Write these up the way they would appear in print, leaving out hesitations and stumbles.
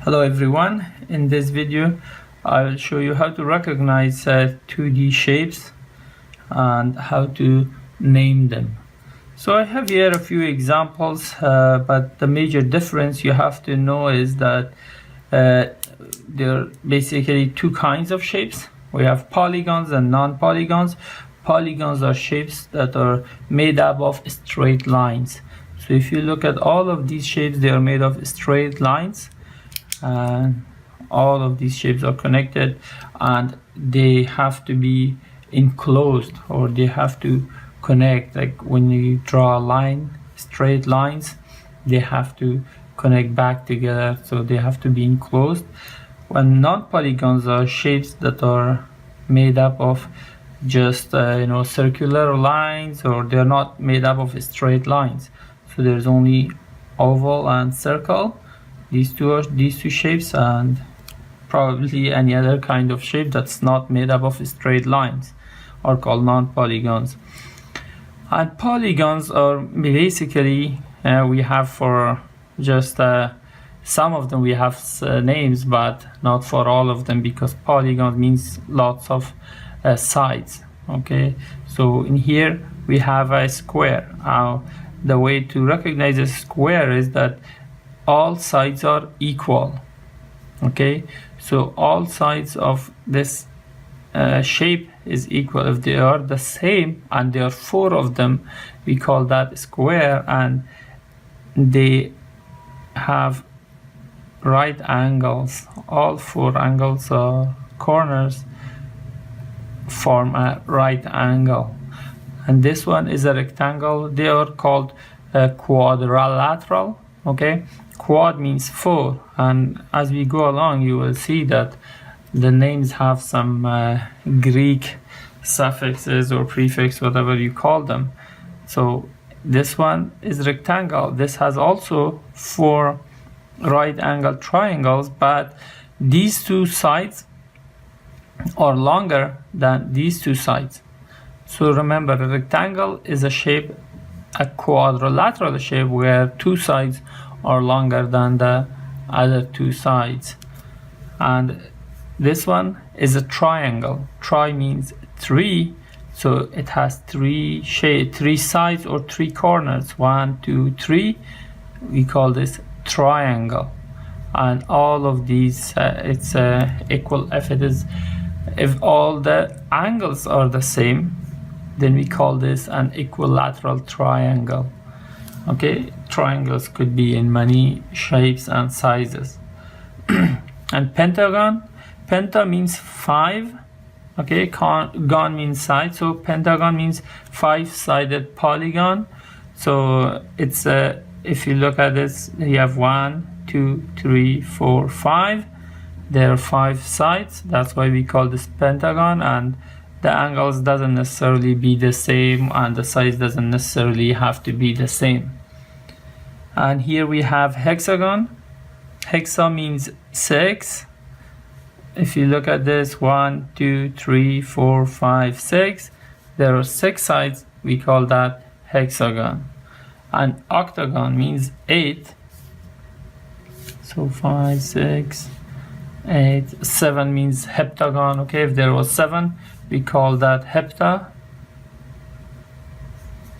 Hello everyone, in this video I will show you how to recognize 2D shapes and how to name them. So I have here a few examples, but the major difference you have to know is that there are basically two kinds of shapes. We have polygons and non-polygons. Polygons are shapes that are made up of straight lines. So if you look at all of these shapes, they are made of straight lines, and all of these shapes are connected, and they have to be enclosed, or they have to connect. Like when you draw a line, straight lines, they have to connect back together, so they have to be enclosed. When non-polygons are shapes that are made up of just circular lines, or they're not made up of straight lines. So there's only oval and circle. These two shapes, and probably any other kind of shape that's not made up of straight lines are called non-polygons. And polygons are basically we have for just some of them we have names, but not for all of them, because polygon means lots of sides. Okay, so in here we have a square. The way to recognize a square is that all sides are equal. Okay, so all sides of this shape is equal. If they are the same and there are four of them, we call that square, and they have right angles. All four angles or corners form a right angle. And this one is a rectangle. They are called quadrilateral. Okay, quad means four, and as we go along you will see that the names have some Greek suffixes or prefix, whatever you call them. So this one is rectangle. This has also four right angle triangles, but these two sides are longer than these two sides. So remember, a rectangle is a shape, a quadrilateral shape, where two sides are longer than the other two sides. And this one is a triangle. Tri means three, so it has three sides or three corners. 1, 2, 3. We call this triangle. And all of these, it's equal if all the angles are the same, then we call this an equilateral triangle. Okay, triangles could be in many shapes and sizes. And pentagon, penta means 5. Okay, gon means side, so pentagon means 5-sided polygon. So it's if you look at this, you have 1, 2, 3, 4, 5. There are 5 sides. That's why we call this pentagon. And the angles doesn't necessarily be the same, and the size doesn't necessarily have to be the same. And here we have hexagon. Hexa means 6. If you look at this, 1, 2, 3, 4, 5, 6. There are 6 sides. We call that hexagon. And octagon means 8. So 5, 6, 8. 7 means heptagon. Okay, if there was 7, we call that hepta.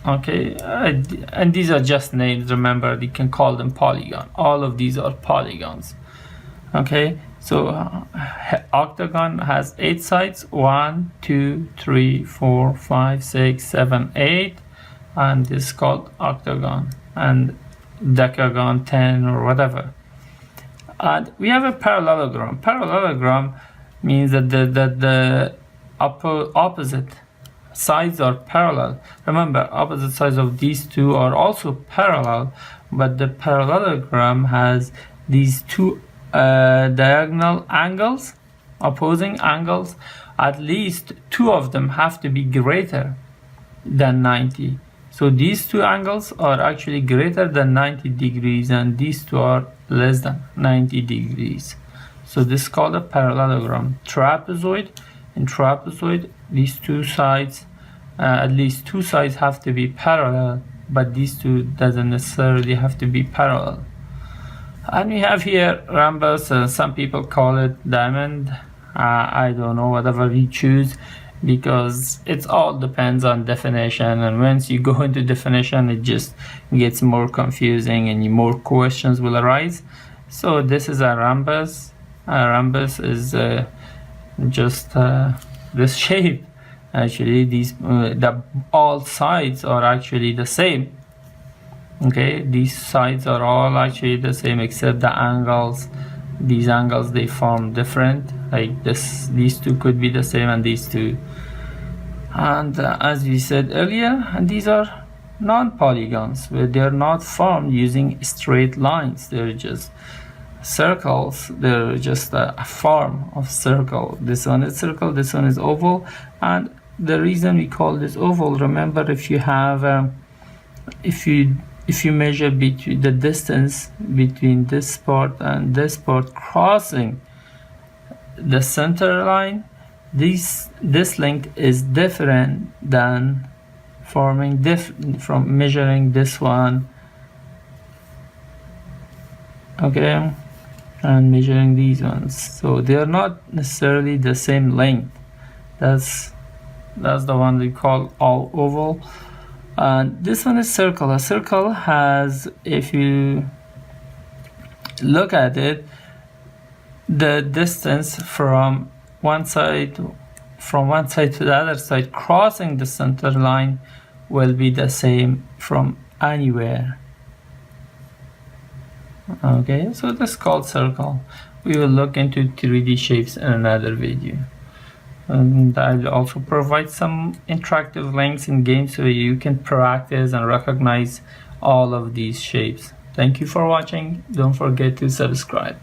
Okay, and these are just names. Remember, you can call them polygon. All of these are polygons. Okay, so octagon has 8 sides. 1, 2, 3, 4, 5, 6, 7, 8, and this is called octagon. And decagon, 10, or whatever. And we have a parallelogram. Parallelogram means that the opposite sides are parallel. Remember, opposite sides of these two are also parallel, but the parallelogram has these two diagonal angles, opposing angles. At least 2 of them have to be greater than 90. So these two angles are actually greater than 90 degrees, and these two are less than 90 degrees. So this is called a parallelogram. Trapezoid. In trapezoid, these two sides, at least 2 sides have to be parallel, but these two doesn't necessarily have to be parallel. And we have here rhombus, some people call it diamond. I don't know, whatever we choose, because it all depends on definition, and once you go into definition it just gets more confusing and more questions will arise. So this is a rhombus. A rhombus is just this shape. Actually these all sides are actually the same. Okay, these sides are all actually the same except the angles. These angles, they form different, like this. These two could be the same, and these two. And as we said earlier, and these are non-polygons, where they're not formed using straight lines. They're just circles. They're just a form of circle. This one is circle, this one is oval. And the reason we call this oval, remember, if you have if you measure between the distance between this part and this part crossing the center line, this length is different than forming from measuring this one, okay, and measuring these ones. So they are not necessarily the same length. That's the one we call all oval. And this one is circle. A circle has, if you look at it, the distance from one side to the other side crossing the center line will be the same from anywhere. Okay, so that's called circle. We will look into 3D shapes in another video. And I will also provide some interactive links in games so you can practice and recognize all of these shapes. Thank you for watching. Don't forget to subscribe.